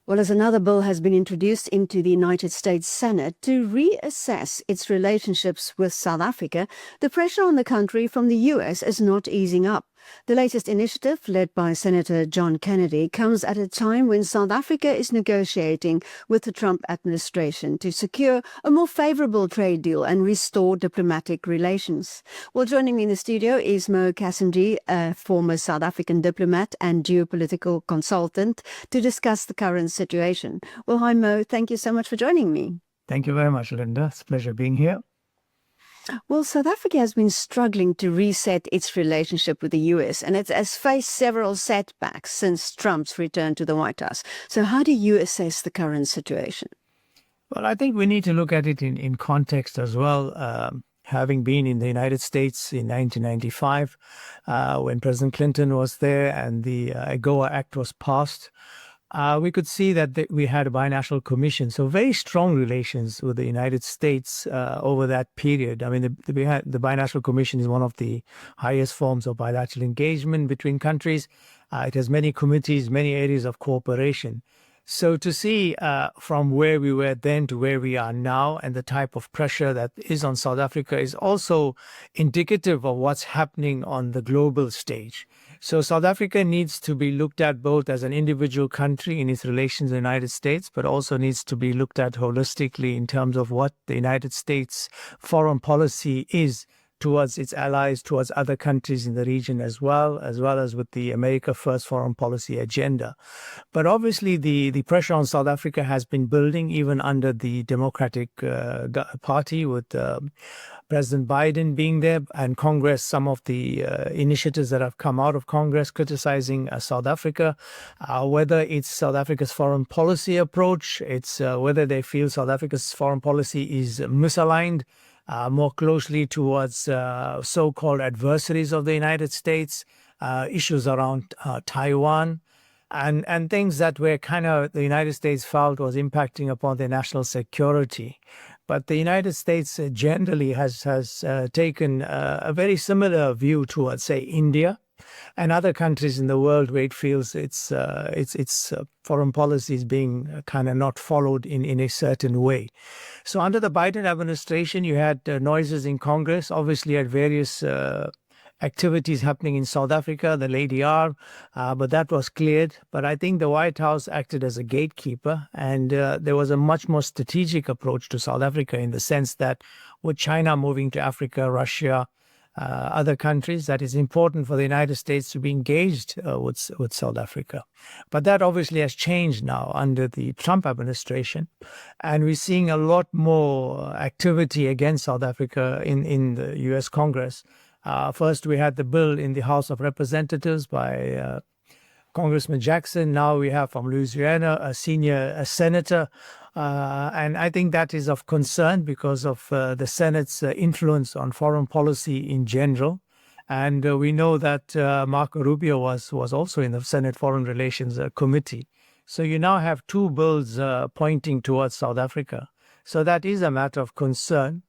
Well, as another bill has been introduced into the United States Senate to reassess its relationships with South Africa, the pressure on the country from the US is not easing up. The latest initiative, led by Senator John Kennedy, comes at a time when South Africa is negotiating with the Trump administration to secure a more favorable trade deal and restore diplomatic relations. Well, joining me in the studio is Cassimjee, a former South African diplomat and geopolitical consultant, to discuss the current situation. Well, hi Mo, thank you so much for joining me. Thank you very much, Linda. It's a pleasure being here. Well, South Africa has been struggling to reset its relationship with the US, and it has faced several setbacks since Trump's return to the White House. So how do you assess the current situation? Well, I think we need to look at it in context as well. Having been in the United States in 1995, when President Clinton was there and the AGOA Act was passed, we could see that we had a binational commission. So very strong relations with the United States over that period. I mean, the binational commission is one of the highest forms of bilateral engagement between countries. It has many committees, many areas of cooperation. So to see from where we were then to where we are now and the type of pressure that is on South Africa is also indicative of what's happening on the global stage. So South Africa needs to be looked at both as an individual country in its relations with the United States, but also needs to be looked at holistically in terms of what the United States foreign policy is towards its allies, towards other countries in the region as well as with the America First foreign policy agenda. But obviously the pressure on South Africa has been building even under the Democratic Party with President Biden being there and Congress, some of the initiatives that have come out of Congress criticizing South Africa, whether it's South Africa's foreign policy approach, it's whether they feel South Africa's foreign policy is misaligned more closely towards so-called adversaries of the United States, issues around Taiwan, and things that were kind of the United States felt was impacting upon their national security. But the United States generally has taken a very similar view towards, say, India and other countries in the world where it feels its foreign policy is being kind of not followed in a certain way. So under the Biden administration, you had noises in Congress, obviously at various activities happening in South Africa, the Lady R, but that was cleared. But I think the White House acted as a gatekeeper, and there was a much more strategic approach to South Africa in the sense that with China moving to Africa, Russia, other countries, that is important for the United States to be engaged with South Africa. But that obviously has changed now under the Trump administration. And we're seeing a lot more activity against South Africa in the US Congress. First, we had the bill in the House of Representatives by Congressman Jackson. Now we have from Louisiana a senior senator. And I think that is of concern because of the Senate's influence on foreign policy in general. And we know that Marco Rubio was also in the Senate Foreign Relations Committee. So you now have two bills pointing towards South Africa. So that is a matter of concern.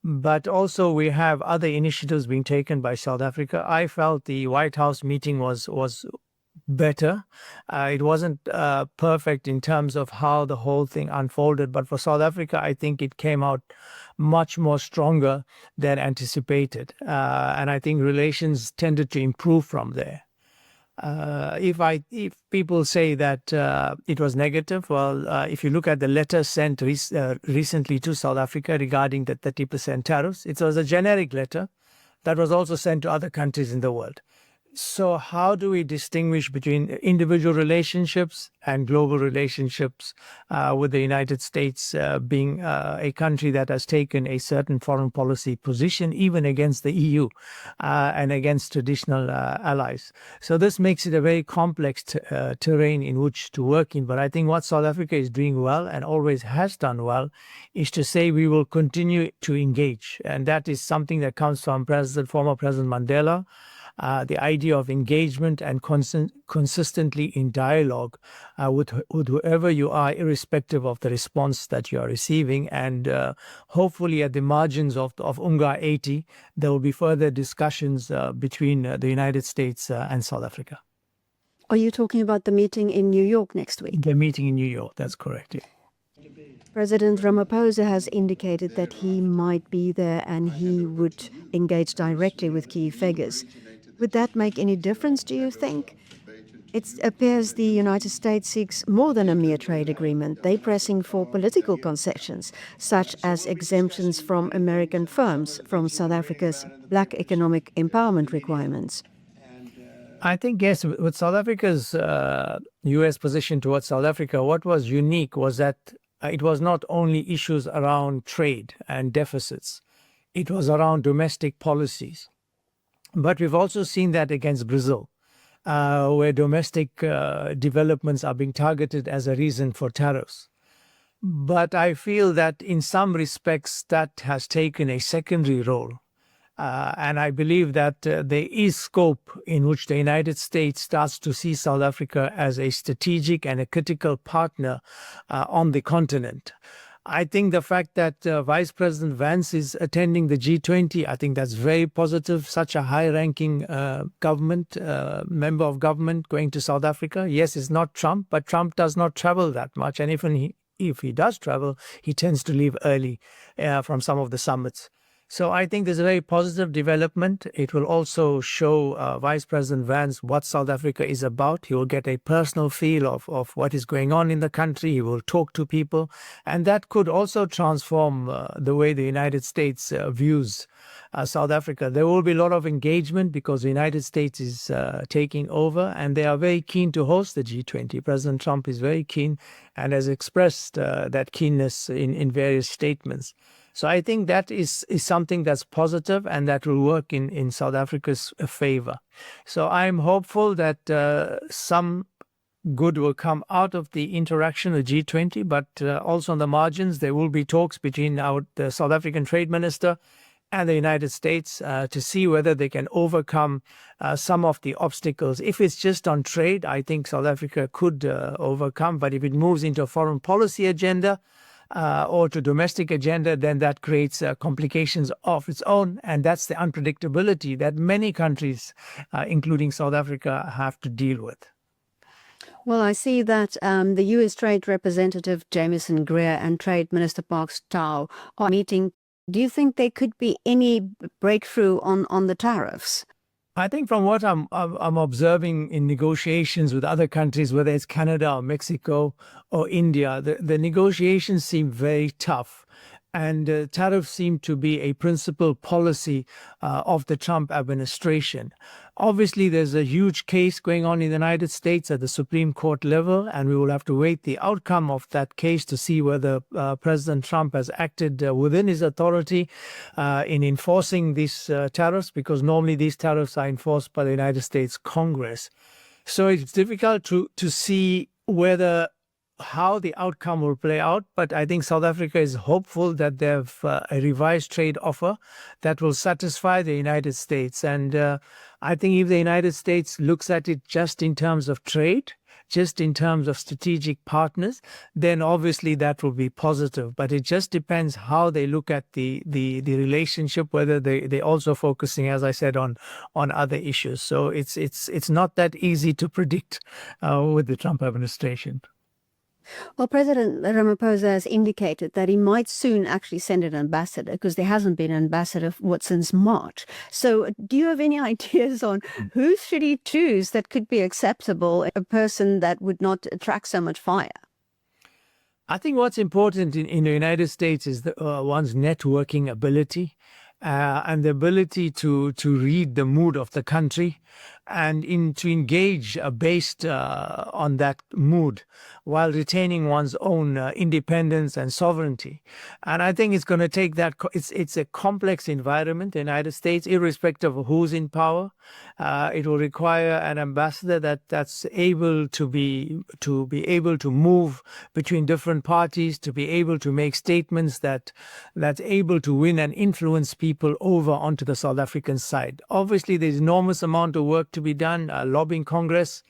But also we have other initiatives being taken by South Africa. I felt the White House meeting was better. It wasn't perfect in terms of how the whole thing unfolded. But for South Africa, I think it came out much more stronger than anticipated. And I think relations tended to improve from there. If people say that it was negative, well, if you look at the letter sent recently to South Africa regarding the 30% tariffs, it was a generic letter that was also sent to other countries in the world. So how do we distinguish between individual relationships and global relationships with the United States being a country that has taken a certain foreign policy position, even against the EU and against traditional allies? So this makes it a very complex terrain in which to work in. But I think what South Africa is doing well and always has done well is to say we will continue to engage. And that is something that comes from former President Mandela. The idea of engagement and consistently in dialogue with whoever you are, irrespective of the response that you are receiving. And hopefully at the margins of UNGA 80, there will be further discussions between the United States and South Africa. Are you talking about the meeting in New York next week? The meeting in New York, that's correct. Yeah. President Ramaphosa has indicated that he might be there and he would engage directly with key figures. Would that make any difference, do you think? It appears the United States seeks more than a mere trade agreement. They're pressing for political concessions, such as exemptions from American firms from South Africa's black economic empowerment requirements. I think, yes, with South Africa's U.S. position towards South Africa, what was unique was that it was not only issues around trade and deficits, it was around domestic policies. But we've also seen that against Brazil, where domestic developments are being targeted as a reason for tariffs. But I feel that in some respects that has taken a secondary role. And I believe that there is scope in which the United States starts to see South Africa as a strategic and a critical partner on the continent. I think the fact that Vice President Vance is attending the G20, I think that's very positive. Such a high-ranking government, member of government going to South Africa. Yes, it's not Trump, but Trump does not travel that much. And if he does travel, he tends to leave early from some of the summits. So I think there's a very positive development. It will also show Vice President Vance what South Africa is about. He will get a personal feel of what is going on in the country. He will talk to people. And that could also transform the way the United States views South Africa. There will be a lot of engagement because the United States is taking over and they are very keen to host the G20. President Trump is very keen and has expressed that keenness in various statements. So I think that is something that's positive and that will work in South Africa's favor. So I'm hopeful that some good will come out of the interaction with G20, but also on the margins, there will be talks between the South African Trade Minister and the United States to see whether they can overcome some of the obstacles. If it's just on trade, I think South Africa could overcome, but if it moves into a foreign policy agenda, or to domestic agenda, then that creates complications of its own. And that's the unpredictability that many countries, including South Africa, have to deal with. Well, I see that the U.S. Trade Representative Jamieson Greer and Trade Minister Park Stow are meeting. Do you think there could be any breakthrough on the tariffs? I think from what I'm observing in negotiations with other countries, whether it's Canada or Mexico or India, the negotiations seem very tough. And tariffs seem to be a principal policy of the Trump administration. Obviously, there's a huge case going on in the United States at the Supreme Court level, and we will have to wait the outcome of that case to see whether President Trump has acted within his authority in enforcing these tariffs, because normally these tariffs are enforced by the United States Congress. So it's difficult to see how the outcome will play out, but I think South Africa is hopeful that they have a revised trade offer that will satisfy the United States. And I think if the United States looks at it just in terms of trade, just in terms of strategic partners, then obviously that will be positive. But it just depends how they look at the relationship, whether they're also focusing, as I said, on other issues. So it's not that easy to predict with the Trump administration. Well, President Ramaphosa has indicated that he might soon actually send an ambassador, because there hasn't been an ambassador since March. So do you have any ideas on who should he choose that could be acceptable, a person that would not attract so much fire? I think what's important in the United States is one's networking ability and the ability to read the mood of the country and to engage based on that mood while retaining one's own independence and sovereignty. And I think it's going to take that. It's a complex environment, the United States, irrespective of who's in power. It will require an ambassador that's able to be able to move between different parties, to be able to make statements that's able to win and influence people over onto the South African side. Obviously, there's enormous amount of work to be done, lobbying Congress,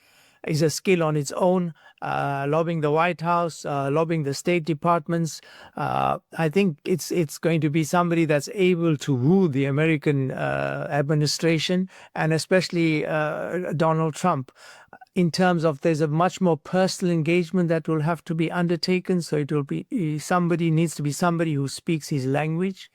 is a skill on its own. Lobbying the White House, lobbying the State Departments. I think it's going to be somebody that's able to woo the American administration, and especially Donald Trump, in terms of there's a much more personal engagement that will have to be undertaken. So it will be needs to be somebody who speaks his language,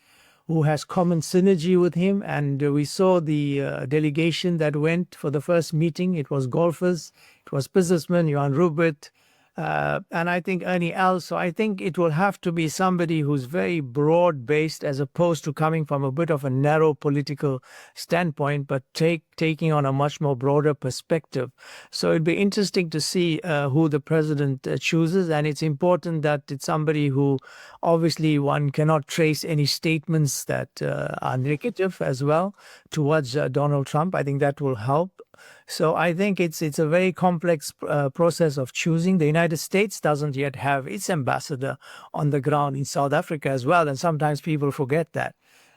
who has common synergy with him. And we saw the delegation that went for the first meeting. It was golfers, it was businessmen, Johan Rupert, and I think Ernie Els. So I think it will have to be somebody who's very broad-based, as opposed to coming from a bit of a narrow political standpoint, but taking on a much more broader perspective. So it'd be interesting to see who the president chooses, and it's important that it's somebody who, obviously, one cannot trace any statements that are negative as well towards Donald Trump. I think that will help. So I think it's a very complex process of choosing. The United States doesn't yet have its ambassador on the ground in South Africa as well, and sometimes people forget that.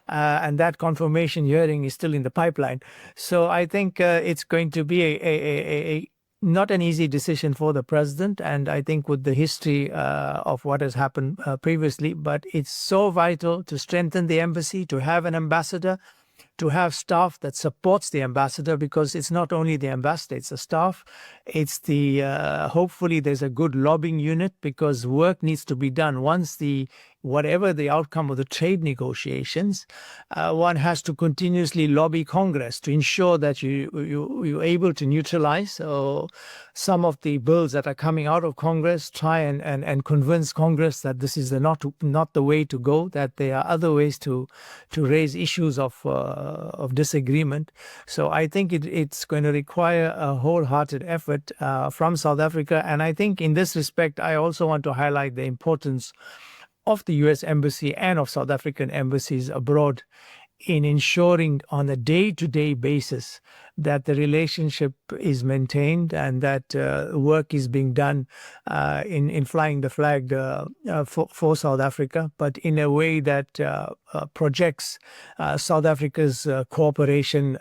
And that confirmation hearing is still in the pipeline. So I think it's going to be a not an easy decision for the president, and I think with the history of what has happened previously, but it's so vital to strengthen the embassy, to have an ambassador, to have staff that supports the ambassador, because it's not only the ambassador, it's the staff. It's the hopefully there's a good lobbying unit, because work needs to be done. Once whatever the outcome of the trade negotiations, one has to continuously lobby Congress to ensure that you're able to neutralize some of the bills that are coming out of Congress, try and convince Congress that this is not the way to go, that there are other ways to raise issues of disagreement. So I think it's going to require a wholehearted effort from South Africa. And I think in this respect, I also want to highlight the importance of the U.S. Embassy and of South African embassies abroad in ensuring on a day-to-day basis that the relationship is maintained, and that work is being done in flying the flag for South Africa, but in a way that projects South Africa's cooperation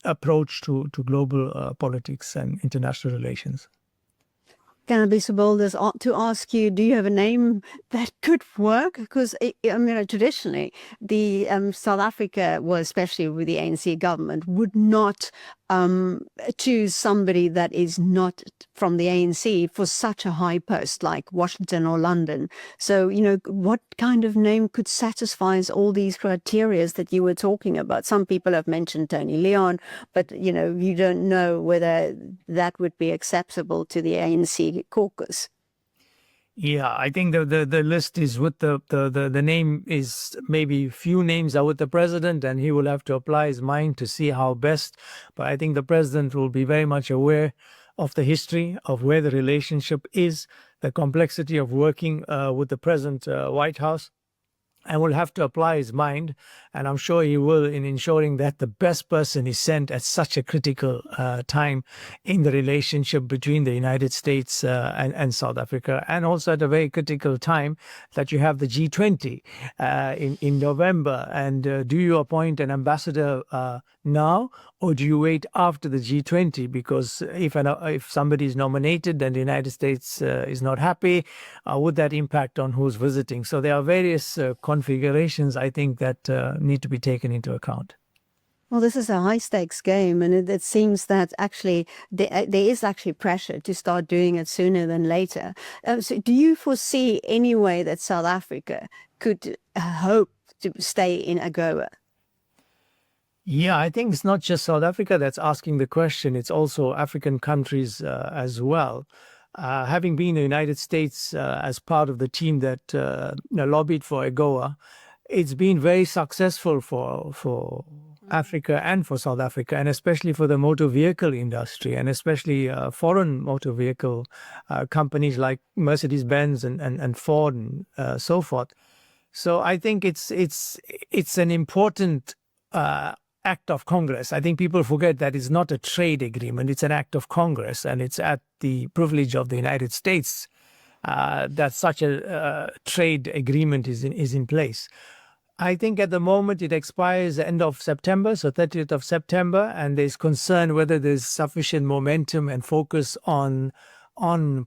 approach to global politics and international relations. Can I be so bold as to ask you, do you have a name that could work? Because, traditionally, the South Africa, well, especially with the ANC government, would not choose somebody that is not from the ANC for such a high post like Washington or London. So, what kind of name could satisfy all these criteria that you were talking about? Some people have mentioned Tony Leon, but, you don't know whether that would be acceptable to the ANC caucus. Yeah, I think the list is with the name is, maybe few names are with the president, and he will have to apply his mind to see how best. But I think the president will be very much aware of the history of where the relationship is, the complexity of working with the present White House, and will have to apply his mind, and I'm sure he will, in ensuring that the best person is sent at such a critical time in the relationship between the United States and South Africa, and also at a very critical time that you have the G20 in November. And do you appoint an ambassador now, or do you wait after the G20? Because if somebody is nominated and the United States is not happy, would that impact on who's visiting? So there are various configurations, I think, that need to be taken into account. Well, this is a high-stakes game, and it seems that actually there is actually pressure to start doing it sooner than later. So do you foresee any way that South Africa could hope to stay in AGOA? Yeah, I think it's not just South Africa that's asking the question. It's also African countries as well. Having been in the United States as part of the team that lobbied for AGOA, it's been very successful for Africa and for South Africa, and especially for the motor vehicle industry, and especially foreign motor vehicle companies like Mercedes-Benz and Ford and so forth. So I think it's an important act of Congress. I think people forget that it's not a trade agreement. It's an act of Congress, and it's at the privilege of the United States that such a trade agreement is in place. I think at the moment it expires the end of September, so 30th of September, and there's concern whether there's sufficient momentum and focus on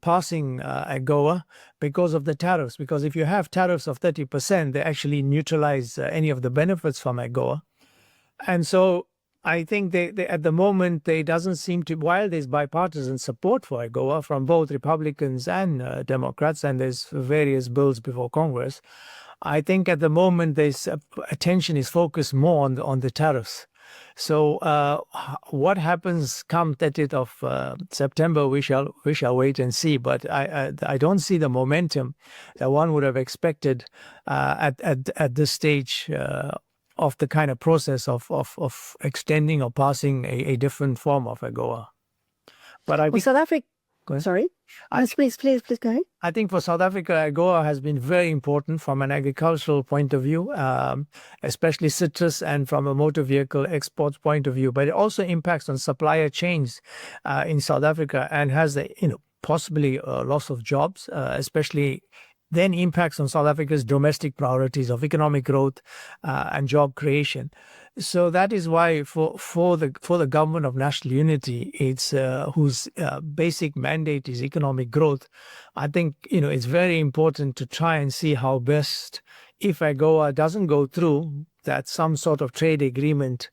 passing AGOA because of the tariffs. Because if you have tariffs of 30%, they actually neutralize any of the benefits from AGOA. And so I think they at the moment, they doesn't seem to, while there's bipartisan support for AGOA from both Republicans and Democrats, and there's various bills before Congress, I think at the moment there's attention is focused more on the tariffs. So what happens come 30th of September, we shall wait and see. But I don't see the momentum that one would have expected at this stage of the kind of process of extending or passing a different form of AGOA. But I think South Africa. Go ahead. Sorry. Please go ahead. I think for South Africa, AGOA has been very important from an agricultural point of view, especially citrus, and from a motor vehicle exports point of view. But it also impacts on supplier chains in South Africa and has possibly a loss of jobs, especially then impacts on South Africa's domestic priorities of economic growth and job creation. So that is why for the government of national unity, it's whose basic mandate is economic growth. I think it's very important to try and see how best, if AGOA doesn't go through, that some sort of trade agreement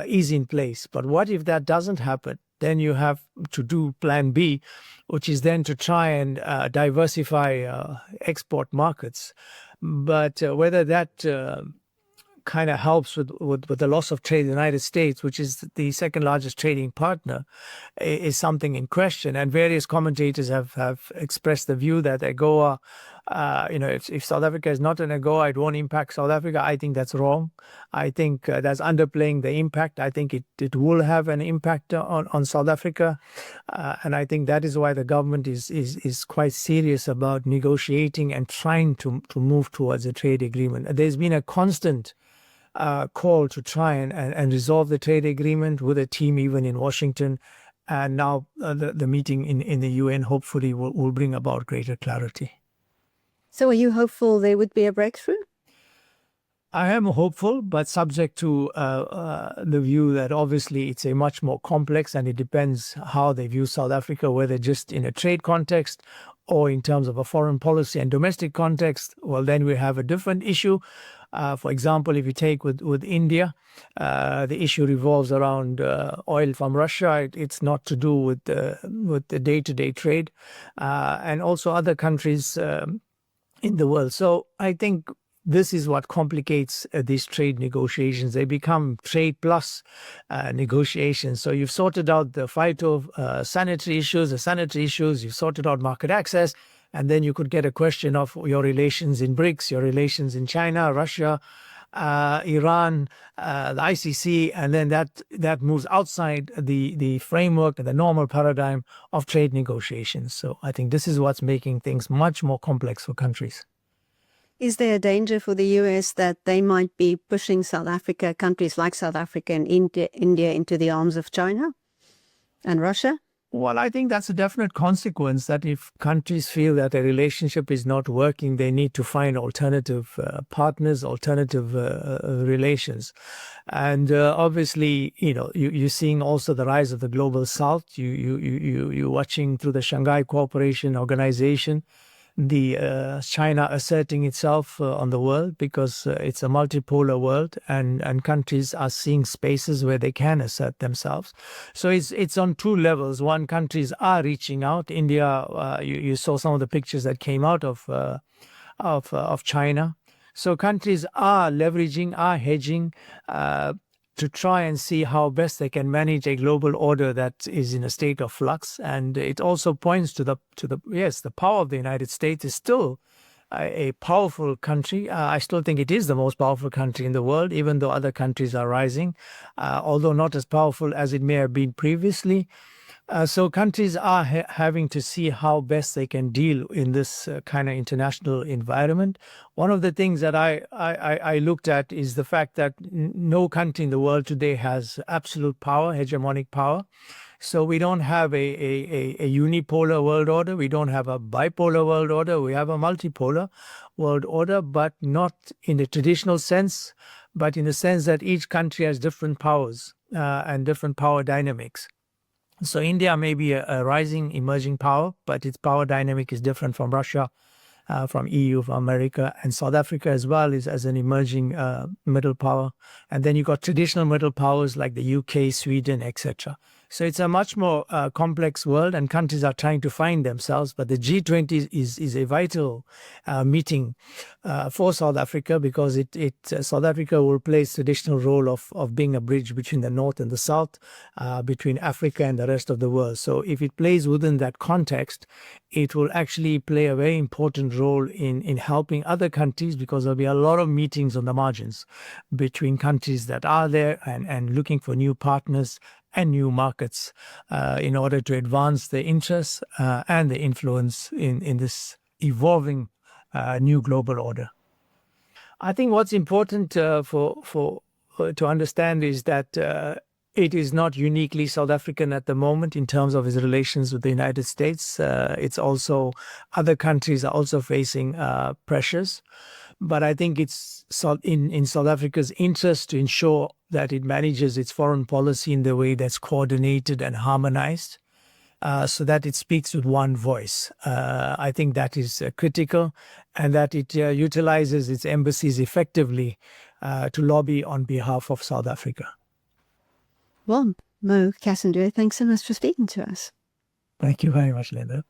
is in place. But what if that doesn't happen? Then you have to do plan B, which is then to try and diversify export markets. But whether that kind of helps with the loss of trade in the United States, which is the second largest trading partner, is something in question. And various commentators have expressed the view that AGOA, if South Africa is not an AGOA, it won't impact South Africa. I think that's wrong. I think that's underplaying the impact. I think it will have an impact on South Africa. And I think that is why the government is quite serious about negotiating and trying to move towards a trade agreement. There's been a constant call to try and resolve the trade agreement with a team even in Washington. And now the meeting in the UN hopefully will bring about greater clarity. So are you hopeful there would be a breakthrough? I am hopeful, but subject to the view that obviously it's a much more complex, and it depends how they view South Africa, whether just in a trade context or in terms of a foreign policy and domestic context. Well, then we have a different issue. For example, if you take with India, the issue revolves around oil from Russia. It's not to do with the day-to-day trade, and also other countries in the world. So I think this is what complicates these trade negotiations. They become trade plus negotiations. So you've sorted out the sanitary issues, you've sorted out market access, and then you could get a question of your relations in BRICS, your relations in China, Russia, Iran, the ICC, and then that moves outside the framework and the normal paradigm of trade negotiations. So I think this is what's making things much more complex for countries. Is there a danger for the US that they might be pushing countries like South Africa and India into the arms of China and Russia? Well, I think that's a definite consequence, that if countries feel that a relationship is not working, they need to find alternative partners, alternative relations. And obviously, you're seeing also the rise of the global South. You're watching through the Shanghai Cooperation Organization, the China asserting itself on the world, because it's a multipolar world, and countries are seeing spaces where they can assert themselves. So it's on two levels. One, countries are reaching out. India, you saw some of the pictures that came out of China. So countries are leveraging, are hedging, to try and see how best they can manage a global order that is in a state of flux. And it also points to the power of the United States is still a powerful country. I still think it is the most powerful country in the world, even though other countries are rising, although not as powerful as it may have been previously. So countries are having to see how best they can deal in this kind of international environment. One of the things that I looked at is the fact that no country in the world today has absolute power, hegemonic power. So we don't have a unipolar world order. We don't have a bipolar world order. We have a multipolar world order, but not in the traditional sense, but in the sense that each country has different powers and different power dynamics. So India may be a rising, emerging power, but its power dynamic is different from Russia, from EU, from America, and South Africa as well is as an emerging middle power. And then you got traditional middle powers like the UK, Sweden, etc. So it's a much more complex world, and countries are trying to find themselves. But the G20 is a vital meeting for South Africa, because South Africa will play its traditional role of being a bridge between the North and the South, between Africa and the rest of the world. So if it plays within that context, it will actually play a very important role in helping other countries, because there'll be a lot of meetings on the margins between countries that are there and looking for new partners and new markets in order to advance their interests and their influence in this evolving new global order. I think what's important to understand is that it is not uniquely South African at the moment in terms of its relations with the United States. It's also other countries are also facing pressures. But I think it's in South Africa's interest to ensure that it manages its foreign policy in the way that's coordinated and harmonized, so that it speaks with one voice. I think that is critical, and that it utilizes its embassies effectively to lobby on behalf of South Africa. Well, Mo Cassimjee, thanks so much for speaking to us. Thank you very much, Linda.